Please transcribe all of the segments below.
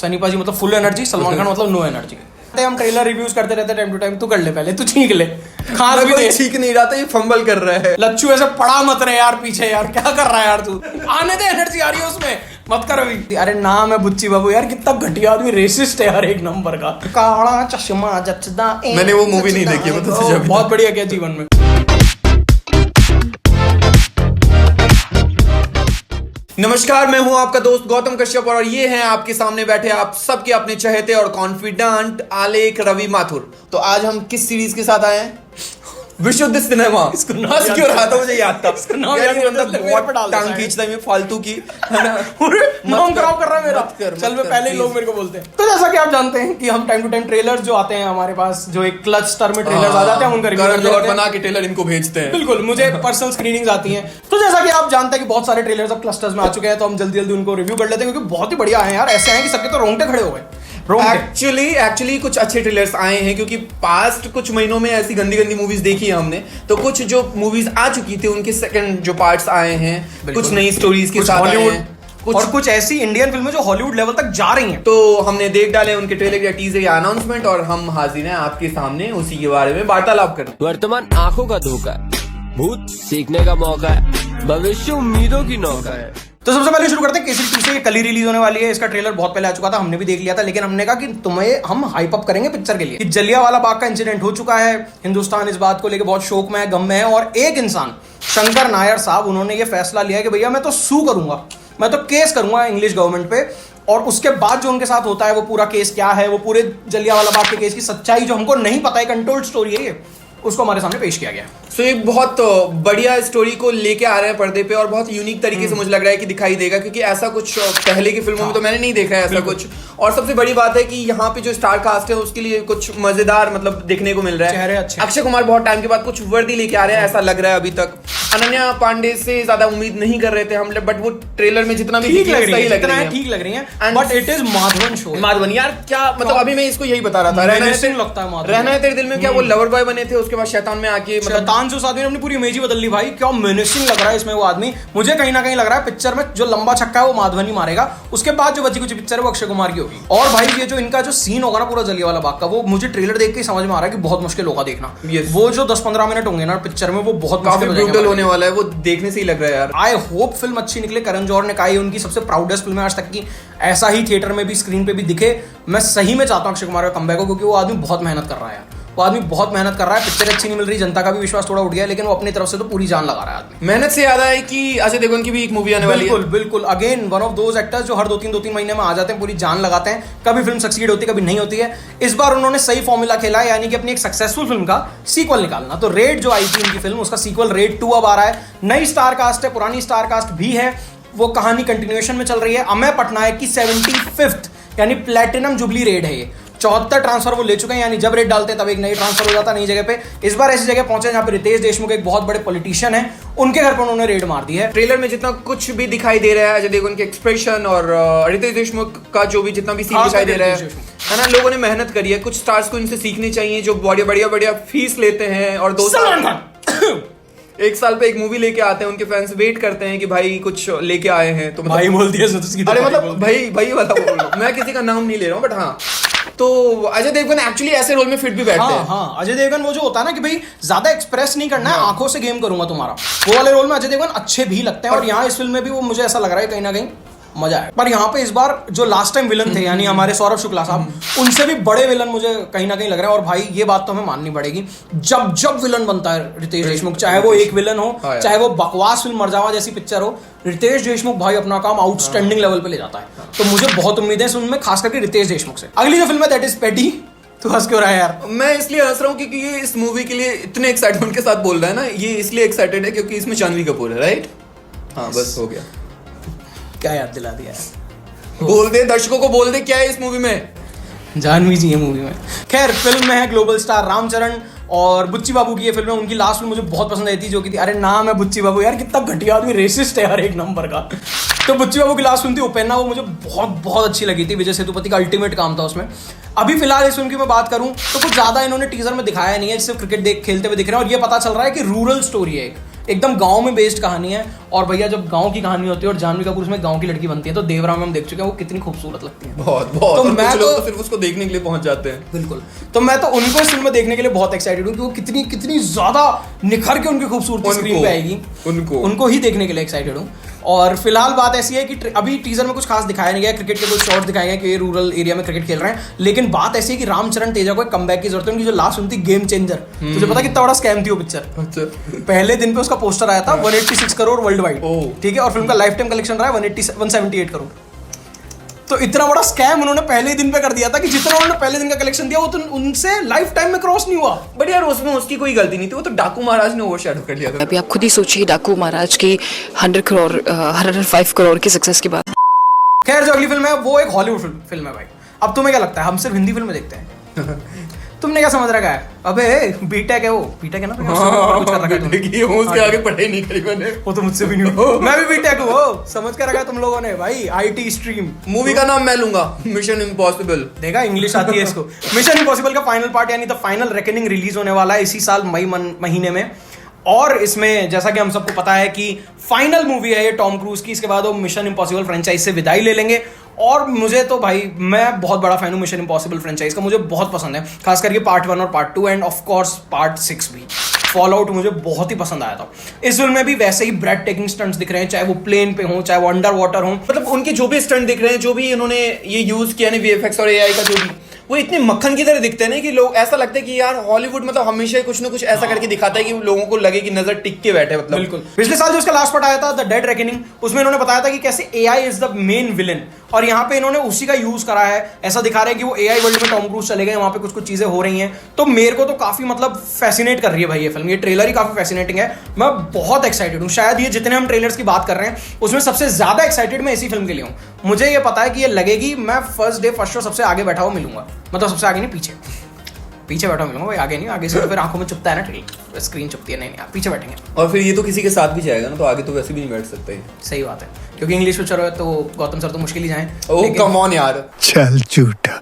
सनी पाजी मतलब full energy, Salman Khan मतलब नो एनर्जी। हम ट्रेलर रिव्यूज करते रहते टाइम टू टाइम, तू कर ले पहले, तू छींक ले। खास भी छींक नहीं रहा था, ये फंबल कर रहा है। लच्छू ऐसे पड़ा मत रहे यार पीछे, यार क्या कर रहा है यार तू, आने दे, एनर्जी आ रही है उसमें, मत कर अभी। अरे नाम है बुच्ची बाबू, यार कितना घटिया आदमी, रेसिस्ट है यार एक नंबर का। काला चश्मा जचदा, मैंने वो मूवी नहीं देखी, मैं तुझसे जब बहुत बढ़िया क्या जीवन में। नमस्कार, मैं हूं आपका दोस्त गौतम कश्यप और ये हैं आपके सामने बैठे आप सबके अपने चहेते और कॉन्फिडेंट आलेख रवि माथुर। तो आज हम किस सीरीज के साथ आए हैं? विशुद्ध सिनेमा। हंस क्यों रहा था? मुझे याद था बहुत टांग खींचता है फालतू की, है ना? नाम खराब कर रहा है मेरा। चल मैं पहले ही लोग मेरे को बोलते हैं। तो जैसा कि आप जानते हैं कि हम टाइम टू टाइम ट्रेलर्स जो आते हैं हमारे पास, जो एक क्लच स्तर में ट्रेलर्स आ जाते हैं, उनका रिव्यू बना के ट्रेलर इनको भेजते हैं। बिल्कुल, मुझे पर्सनल स्क्रीनिंग्स आती हैं। तो जैसा कि आप जानते हैं कि बहुत सारे ट्रेलर्स अब क्लस्टर्स में आ चुके हैं, तो हम जल्दी जल्दी उनको रिव्यू कर लेते हैं क्योंकि बहुत ही बढ़िया है यार। ऐसे हैं कि सबके तो रोंगटे खड़े हो गए। एक्चुअली कुछ अच्छे ट्रेलर्स आए हैं क्योंकि पास्ट कुछ महीनों में ऐसी गंदी गंदी मूवीज देखी है हमने, तो कुछ जो मूवीज आ चुकी थी उनके सेकंड जो पार्ट्स आए हैं, कुछ नई स्टोरीज के साथ आए हैं, और कुछ ऐसी इंडियन फिल्में जो हॉलीवुड लेवल तक जा रही हैं। तो हमने देख डाले उनके ट्रेलर या टीजर या अनाउंसमेंट और हम हाजिर हैं आपके सामने उसी के बारे में वार्तालाप करने। वर्तमान आंखों का धोखा है, भूत सीखने का मौका है, भविष्य उम्मीदों की नौका है। तो सबसे पहले शुरू करते हैं केसरी 2 से। ये कल ही रिलीज होने वाली है। इसका ट्रेलर बहुत पहले आ चुका था, हमने भी देख लिया था, लेकिन हमने कहा कि तुम्हें हम हाइप अप करेंगे पिक्चर के लिए कि जलियांवाला बाग का इंसिडेंट हो चुका है, हिंदुस्तान इस बात को लेकर बहुत शोक में है, गम में है, और एक इंसान शंकर नायर साहब, उन्होंने ये फैसला लिया है कि भैया मैं तो सू करूंगा, मैं तो केस करूंगा इंग्लिश गवर्नमेंट पे, और उसके बाद जो उनके साथ होता है वो पूरा केस क्या है, वो पूरे जलियांवाला बाग के केस की सच्चाई जो हमको नहीं पता है, कंट्रोल्ड स्टोरी है ये, उसको हमारे सामने पेश किया गया। तो एक बहुत बढ़िया स्टोरी को लेके आ रहे हैं पर्दे पे और बहुत यूनिक तरीके से मुझे लग रहा है कि दिखाई देगा, क्योंकि ऐसा कुछ पहले की फिल्मों में तो मैंने नहीं देखा है ऐसा कुछ। और सबसे बड़ी बात है कि यहाँ पे जो स्टार कास्ट है उसके लिए कुछ मजेदार मतलब देखने को मिल रहा है। अक्षय कुमार बहुत टाइम के बाद कुछ वर्दी लेके आ रहे हैं, ऐसा लग रहा है। अभी तक अनन्या पांडे से ज्यादा उम्मीद नहीं कर रहे थे हम, बट वो ट्रेलर में जितना भी ठीक लग रही है, but it is Madhavan show. Madhavan यार क्या मतलब, अभी मैं इसको यही बता रहा था, रहना है तेरे दिल में, क्या वो लवर बॉय बने थे, उसके बाद शैतान में आके शैतान से उस आदमी ने अपनी पूरी इमेज ही बदल ली भाई। क्या मेनेसिंग लग रहा है इसमें वो आदमी। मुझे कहीं ना कहीं लग रहा है पिक्चर में जो लंबा छक्का है वो माधवन ही मारेगा, उसके बाद जो बची कुछ पिक्चर है वो अक्षय कुमार की होगी। और भाई ये जो इनका जो सीन होगा ना पूरा जलियांवाला बाग का, वो मुझे ट्रेलर देख के समझ में आ रहा है कि बहुत मुश्किल होगा देखना। वो जो 10-15 मिनट होंगे ना पिक्चर में, वो बहुत ब्रूटल होने वाला है, वो देखने से ही लग रहा है यार। आई होप फिल्म अच्छी निकले। करण जौहर ने कहा है उनकी सबसे प्राउडेस्ट फिल्म है आज तक की, ऐसा ही थिएटर में भी स्क्रीन पे भी दिखे। मैं सही में चाहता हूँ अक्षय कुमार का कमबैक हो, क्योंकि वो आदमी बहुत मेहनत कर रहा है, वो आदमी बहुत मेहनत कर रहा है। पिक्चर अच्छी नहीं मिल रही, जनता का भी विश्वास थोड़ा उठ गया, लेकिन वो अपनी तरफ से तो पूरी जान लगा रहा है आदमी। मेहनत से याद आया कि अजय देवगन की भी एक मूवी आने वाली है। बिल्कुल again one of those actors जो हर 2-3 महीने में आ जाते हैं, पूरी जान लगाते हैं, कभी फिल्म सक्सीड होती है कभी नहीं होती है। इस बार उन्होंने सही फॉर्मूला खेला है, यानी कि अपनी एक सक्सेसफुल फिल्म का सीक्वल निकालना। तो रेड जो आई थी उनकी फिल्म, उसका सीक्वल रेड 2 अब आ रहा है। नई स्टार कास्ट है, पुरानी स्टार कास्ट भी है, वो कहानी कंटिन्यूएशन में चल रही है। अमेय पटनायक की 75th यानी प्लेटिनम जुबली रेड है ये। 74 ट्रांसफर वो ले चुके हैं, यानी जब रेड डालते हैं तब एक नई ट्रांसफर हो जाता है नई जगह पे। इस बार ऐसी जगह पहुंचे जहां पे रितेश देशमुख एक बहुत बड़े पॉलिटिशियन है, उनके घर पर उन्होंने रेड मार दी है। ट्रेलर में जितना कुछ भी दिखाई दे रहा है, अजय देवगन के एक्सप्रेशन और रितेश देशमुख का जो भी जितना भी सीन दिखाई दे रहा है ना, लोगों ने मेहनत करी है। कुछ स्टार्स को इनसे सीखनी चाहिए जो बढ़िया फीस लेते हैं और 2 साल 1 साल पे एक मूवी लेके आते हैं, उनके फैंस वेट करते हैं कि भाई कुछ लेके आए हैं। तो भाई बोल दिया अरे मतलब भाई वाला मैं किसी का नाम नहीं ले रहा हूँ, बट हाँ, तो अजय देवगन एक्चुअली ऐसे रोल में फिट भी बैठते हैं। हाँ, अजय देवगन वो जो होता है ना कि भाई ज्यादा एक्सप्रेस नहीं करना है, आंखों से गेम करूंगा तुम्हारा, वो वाले रोल में अजय देवगन अच्छे भी लगते हैं। और यहाँ इस फिल्म में भी वो मुझे ऐसा लग रहा है कहीं ना कहीं मजा है। पर यहाँ पे इस बार जो लास्ट टाइम विलन थे यानी हमारे सौरभ शुक्ला साहब, उनसे भी बड़े विलन मुझे कहीं ना कहीं लग रहा है। और भाई ये बात तो हमें माननी पड़ेगी, जब विलन बनता है रितेश देशमुख, चाहे वो एक विलन हो, चाहे वो बकवास फिल्म मरजावा जैसी पिक्चर हो, रितेश देशमुख भाई अपना काम आउटस्टैंडिंग लेवल पे ले जाता है। तो मुझे बहुत उम्मीद है इस फिल्म में, खास करके रितेश देशमुख से। अगली जो फिल्म है दैट इज पेटी। तू हंस क्यों रहा है यार? मैं इसलिए हंस रहा हूँ क्योंकि ये इस मूवी के लिए इतने एक्साइटमेंट के साथ बोल रहा है ना, ये इसलिए एक्साइटेड है क्योंकि इसमें जानवी कपूर है, राइट? हाँ, बस हो गया। क्या याद दिला दिया है? बोल दे, दर्शकों को बोल दे क्या है इस मूवी में। जानवी जी है मूवी में। खैर, फिल्म में है ग्लोबल स्टार रामचरण और बुच्ची बाबू की ये फिल्म है। उनकी लास्ट फिल्म मुझे बहुत पसंद आई थी, जो कि थी, अरे नाम है बुच्ची बाबू, यार कितना घटिया आदमी, रेसिस्ट है यार एक नंबर का। तो बुच्ची बाबू की लास्ट फिल्म थी उपेन्ना, वो मुझे बहुत अच्छी लगी थी। विजय सेतुपति का अल्टीमेट काम था उसमें। अभी फिलहाल इस फिल्म की मैं बात करूं तो कुछ ज्यादा इन्होंने टीजर में दिखाया नहीं है, सिर्फ क्रिकेट खेलते हुए दिख रहे हैं, और ये पता चल रहा है कि रूरल स्टोरी है एक, एकदम गांव में बेस्ड कहानी है। और भैया जब गांव की कहानी होती है और जानवी कपूर उसमें गांव की लड़की बनती है तो देवरा में हम देख चुके हैं वो कितनी खूबसूरत लगती है। बहुत बहुत। तो और मैं कुछ लोग तो तो सिर्फ उसको देखने के लिए पहुंच जाते हैं। बिल्कुल, तो मैं तो उनको इस फिल्म में देखने के लिए बहुत एक्साइटेड हूँ कि वो कितनी कितनी ज्यादा निखर के उनकी खूबसूरती स्क्रीन पे आएगी। उनको ही देखने के लिए एक्साइटेड हूँ। और फिलहाल बात ऐसी है कि अभी टीजर में कुछ खास दिखाया नहीं गया, क्रिकेट के कुछ शॉट्स दिखाए गए कि ये रूरल एरिया में क्रिकेट खेल रहे हैं, लेकिन बात ऐसी है कि रामचरण तेजा को एक कमबैक की जरूरत है। उनकी जो लास्ट फिल्म थी गेम चेंजर, तुझे पता कितना बड़ा स्कैम थी वो पिक्चर? अच्छा। पहले दिन पे उसका पोस्टर आया था 186 करोड़ वर्ल्ड वाइड, ठीक है, और फिल्म का लाइफ टाइम कलेक्शन रहा है 178 करोड़। तो इतना बड़ा स्कैम उन्होंने पहले ही दिन पे कर दिया था कि जितना उन्होंने पहले दिन का कलेक्शन दिया वो तो उनसे लाइफ टाइम में क्रॉस नहीं हुआ। बट यार उसमें उसकी कोई गलती नहीं थी, वो तो डाकू महाराज ने ओवरशैडो कर लिया था। अभी आप खुद ही सोचिए डाकू महाराज की 105 करोड़ की सक्सेस के बाद। खैर जो अगली फिल्म है वो एक हॉलीवुड फिल्म है भाई। अब तुम्हें क्या लगता है, हम सिर्फ हिंदी फिल्में देखते हैं? तुमने क्या समझ रखा है? अबे बीटेक है वो, बीटेक है ना, कुछ कर रखा है तुमने। उसके आगे पढ़ाई नहीं करी मैंने। वो तो मुझसे भी नहीं हुआ। मैं भी बीटेक हूँ, समझ कर रखा है तुम लोगों ने भाई, आईटी स्ट्रीम। मूवी का नाम मैं लूंगा, मिशन इम्पॉसिबल। देखा, इंग्लिश आती है इसको। मिशन इम्पॉसिबल का फाइनल पार्ट यानी द फाइनल रेकनिंग रिलीज होने वाला है इसी साल मई महीने में। और इसमें जैसा कि हम सबको पता है कि फाइनल मूवी है ये टॉम क्रूज की, इसके बाद वो मिशन इम्पॉसिबल फ्रेंचाइज से विदाई ले लेंगे। और मुझे तो भाई, मैं बहुत बड़ा फैन हूँ मिशन इम्पॉसिबल फ्रेंचाइज का, मुझे बहुत पसंद है, खास करके पार्ट 1 और part 2 end of course part 6 भी। फॉल आउट मुझे बहुत ही पसंद आया था। इस फिल्म में भी वैसे ही ब्रेड टेकिंग स्टंट्स दिख रहे हैं, चाहे वो प्लेन पे हो चाहे वो अंडर वाटर हो। मतलब उनके जो भी स्टंट दिख रहे हैं, जो भी इन्होंने ये यूज किया ना वीएफएक्स और एआई का, जो भी वो इतने मक्खन की तरह दिखते हैं ना कि लोग ऐसा लगता है कि यार हॉलीवुड मतलब हमेशा कुछ ना कुछ ऐसा करके दिखाता है कि लोगों को लगे कि नजर टिक के बैठे। मतलब बिल्कुल, पिछले साल जो उसका लास्ट पार्ट आया था द डेड रेकनिंग, उसमें इन्होंने बताया था कि कैसे AI is the main villain, और यहाँ पे इन्होंने उसी का यूज करा है। ऐसा दिखा रहे हैं कि वो एआई वर्ल्ड में टॉम क्रूज चले गए, वहां पे कुछ कुछ चीजें हो रही हैं। तो मेरे को तो काफी मतलब फैसिनेट कर रही है भाई ये फिल्म, ये ट्रेलर ही काफी फैसिनेटिंग है। मैं बहुत एक्साइटेड हूँ। शायद ये जितने हम ट्रेलर्स की बात कर रहे हैं उसमें सबसे ज्यादा एक्साइटेड मैं इसी फिल्म के लिए हूँ। मुझे ये पता है कि ये लगेगी मैं फर्स्ट डे फर्स्ट शो सबसे आगे बैठा हुआ मिलूंगा, मतलब सबसे आगे नहीं, पीछे बैठा मिलूंगा भाई, आगे नहीं। आगे से तो फिर आंखों में चुपता है ना, ट्रेलर स्क्रीन चुपती है, नहीं आप पीछे बैठेंगे। और फिर ये तो किसी के साथ भी जाएगा ना, तो आगे तो वैसे भी नहीं बैठ सकते। सही बात है, क्योंकि इंग्लिश पिक्चर है तो गौतम सर तो मुश्किल ही जाए। ओह कम ऑन यार, चल झूठा।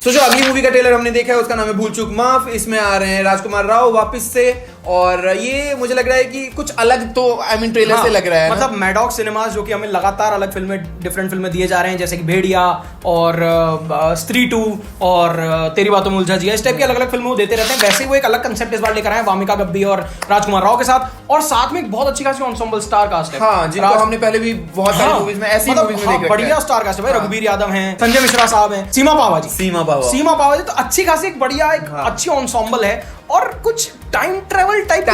तो जो अगली मूवी का ट्रेलर हमने देखा है उसका नाम है भूल चूक माफ। इसमें आ रहे हैं राजकुमार राव वापस से, और ये मुझे लग रहा है कि कुछ अलग तो ट्रेलर से लग रहा है। मतलब मैडॉक सिनेमास जो कि हमें लगातार अलग फिल्में, डिफरेंट फिल्में दिए जा रहे हैं, जैसे कि भेड़िया और स्त्री 2 और तेरी बातों में उलझा जिया, इस टाइप की अलग अलग फिल्में वो देते रहते हैं। वैसे ही वो एक अलग कंसेप्ट इस बार लेकर आए हैं वामिका गब्बी और राजकुमार राव के साथ, और साथ में एक बहुत अच्छी खासी एंसेम्बल स्टार कास्ट है। हाँ, जिनको हमने पहले भी बहुत सारी मूवीज में ऐसी मूवीज में देखा, बढ़िया स्टार कास्ट है भाई। रघुवीर यादव हैं, संजय मिश्रा साहब हैं, सीमा पावाजी, तो अच्छी खासी एक बढ़िया एक अच्छी एंसेम्बल है। और कुछ time travel type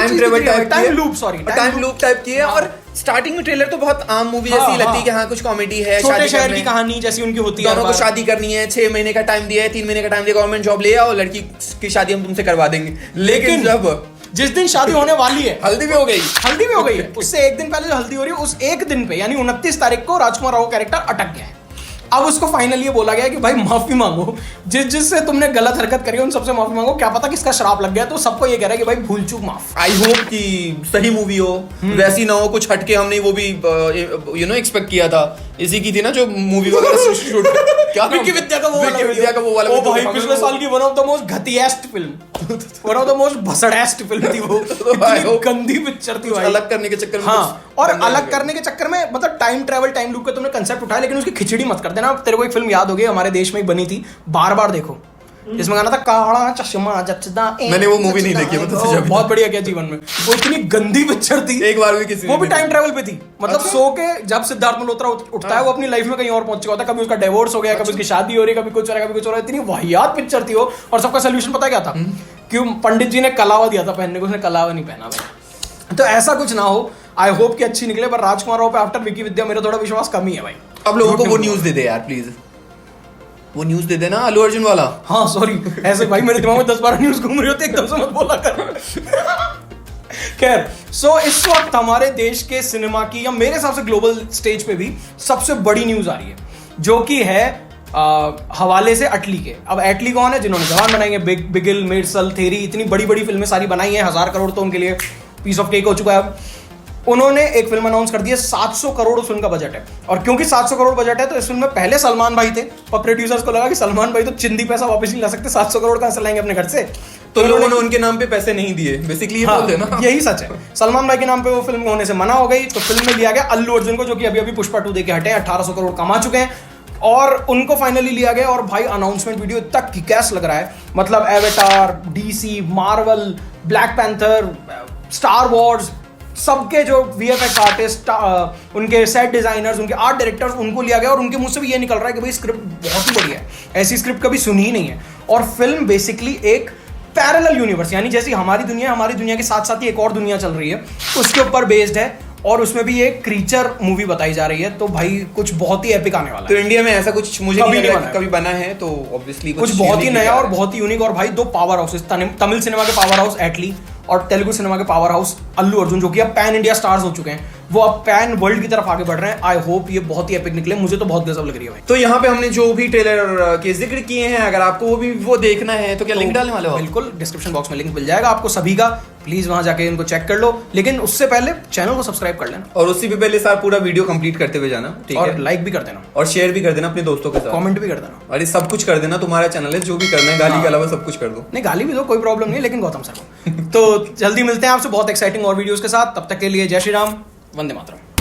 loop type की है। और स्टार्टिंग में ट्रेलर तो बहुत आम मूवी जैसी लगती है कि हाँ कुछ कॉमेडी है, छोटे शहर की कहानी जैसी उनकी होती है। दोनों को शादी करनी है, 6 महीने का टाइम दिया है, 3 महीने का टाइम दिया, गवर्नमेंट जॉब ले आओ, लड़की की शादी हम तुमसे करवा देंगे। लेकिन जब जिस दिन शादी होने वाली है, हल्दी भी हो गई है उससे एक दिन पहले जो हल्दी हो रही है उस एक दिन पे यानी 29 तारीख को राजकुमार राव कैरेक्टर अटक गया है। अब उसको फाइनली ये बोला गया कि भाई माफी मांगो, जिससे तुमने गलत हरकत करी उन सबसे माफी मांगो, क्या पता किसका श्राप लग गया। तो सबको ये कह रहा है कि भाई भूल चूक माफ। आई होप कि सही मूवी हो, वैसी ना हो कुछ हटके। हमने वो भी एक्सपेक्ट किया था, इसी की थी ना जो मूवी वगैरह शूट क्या विक्की विद्या का वो वाला। ओ भाई पिछले साल की वन ऑफ द मोस्ट घटियास्ट film, one of the most भसड़ेस्ट फिल्म थी वो। इतनी गंदी पिक्चर थी भाई, अलग करने के चक्कर में। हाँ, और अलग करने के चक्कर में मतलब टाइम ट्रेवल टाइम लूप का तुमने कंसेप्ट उठाया, लेकिन उसकी खिचड़ी मत कर देना। तेरे को एक फिल्म याद होगी हमारे देश में ही बनी थी, बार बार देखो, इसमें गाना था काला चश्मा जचदा। मैंने वो मूवी नहीं देखी, मतलब बहुत बढ़िया क्या जीवन में, वो इतनी गंदी पिक्चर थी। एक बार भी किसी वो भी टाइम ट्रेवल पे थी, मतलब सो के जब सिद्धार्थ मल्होत्रा उठता है वो अपनी लाइफ में कहीं और पहुंच चुका होता है। कभी उसका डिवोर्स हो गया, कभी उसकी शादी हो रही है, कभी कुछ हो रहा है, कभी कुछ हो रहा है। इतनी वाहियात पिक्चर थी वो। और सबका सोल्यूशन पता क्या था? क्यों पंडित जी ने कलावा दिया था पहनने को, उसने कलावा नहीं पहना भाई। तो ऐसा कुछ ना हो, आई होप कि अच्छी निकले। पर राजकुमार राव पे आफ्टर विक्की विद्या मेरा थोड़ा विश्वास कम ही है भाई। अब लोगों को वो न्यूज दे दे यार प्लीज, वो न्यूज दे देना अल्लू अर्जुन वाला। हाँ सॉरी, ऐसे भाई मेरे दिमाग में 10-12 न्यूज घूम रही होती है, एकदम से मत बोला कर। खैर, सो इस वक्त हमारे देश के सिनेमा की या मेरे हिसाब से ग्लोबल स्टेज पे भी सबसे बड़ी न्यूज आ रही है, जो कि है हवाले से अटली के। अब एटली कौन है? जिन्होंने जवान बनाई है, बिगिल, मिर्सल, थेरी, इतनी बड़ी बड़ी फिल्में सारी बनाई हैं। 1000 करोड़ तो उनके लिए पीस ऑफ केक हो चुका है। उन्होंने एक फिल्म अनाउंस कर दी है, 700 करोड़ उस फिल्म का बजट है। और क्योंकि 700 करोड़ बजट है तो इस फिल्म में पहले सलमान भाई थे, पर प्रोड्यूसर्स को लगा कि सलमान भाई तो चिंदी पैसा वापस नहीं ला सकते, 700 करोड़ कहां से लाएंगे अपने घर से, तो लोगों ने उनके नाम पे पैसे नहीं दिए, बेसिकली ये बोलते हैं ना। यही सच है। सलमान भाई के नाम पे वो फिल्म होने से मना हो गई, तो फिल्म में लिया गया अल्लू अर्जुन को, जो कि अभी अभी पुष्पा 2 देके हटे, 1800 करोड़ कमा चुके हैं, और उनको फाइनली लिया गया। और भाई अनाउंसमेंट वीडियो इतना किक-एस लग रहा है, मतलब avatar, DC, Marvel, black panther, star Wars, सबके जो वीएफएक्स आर्टिस्ट, उनके सेट डिजाइनर्स, उनके आर्ट डायरेक्टर्स, उनको लिया गया। और उनके मुंह से भी ये निकल रहा है कि भाई स्क्रिप्ट बहुत ही बढ़िया है, ऐसी स्क्रिप्ट कभी सुनी ही नहीं है। और फिल्म बेसिकली एक पैरेलल यूनिवर्स, यानी जैसी हमारी दुनिया के साथ साथ ही एक और दुनिया चल रही है, उसके ऊपर बेस्ड है। और उसमें भी एक क्रीचर मूवी बताई जा रही है, तो भाई कुछ बहुत ही एपिक आने वाला तो है। इंडिया में ऐसा कुछ मुझे कभी नहीं लगा नहीं कि कभी बना है, तो ऑब्वियसली कुछ बहुत ही नया और बहुत ही यूनिक। और भाई 2 पावर हाउसेस, तमिल सिनेमा के पावर हाउस एटली और तेलुगु सिनेमा के पावर हाउस अल्लू अर्जुन, जो कि अब पैन इंडिया स्टार्स हो चुके हैं, वो अब पैन वर्ल्ड की तरफ आगे बढ़ रहे हैं। आई होप ये बहुत ही एपिक निकले, मुझे तो बहुत गजब लग रही है भाई। तो यहाँ पे हमने जो भी ट्रेलर के जिक्र किए हैं, अगर आपको वो देखना है तो क्या लिंक डालने वाले हो? बिल्कुल, डिस्क्रिप्शन बॉक्स में लिंक मिल जाएगा आपको सभी का, प्लीज वहां जाके इनको चेक कर लो। लेकिन उससे पहले चैनल को सब्सक्राइब कर लेना, और उससे भी पहले सर पूरा वीडियो कंप्लीट करते हुए जाना, ठीक और है? लाइक भी कर देना, और शेयर भी कर देना अपने दोस्तों के साथ, कमेंट भी कर देना। अरे सब कुछ कर देना, तुम्हारा चैनल है, जो भी करना है, गाली के अलावा सब कुछ कर दो। नहीं, गाली भी दो, कोई प्रॉब्लम नहीं, लेकिन गौतम सर को। तो जल्दी मिलते हैं आपसे बहुत एक्साइटिंग और वीडियोस के साथ, तब तक के लिए जय श्री राम, वंदे मातरम।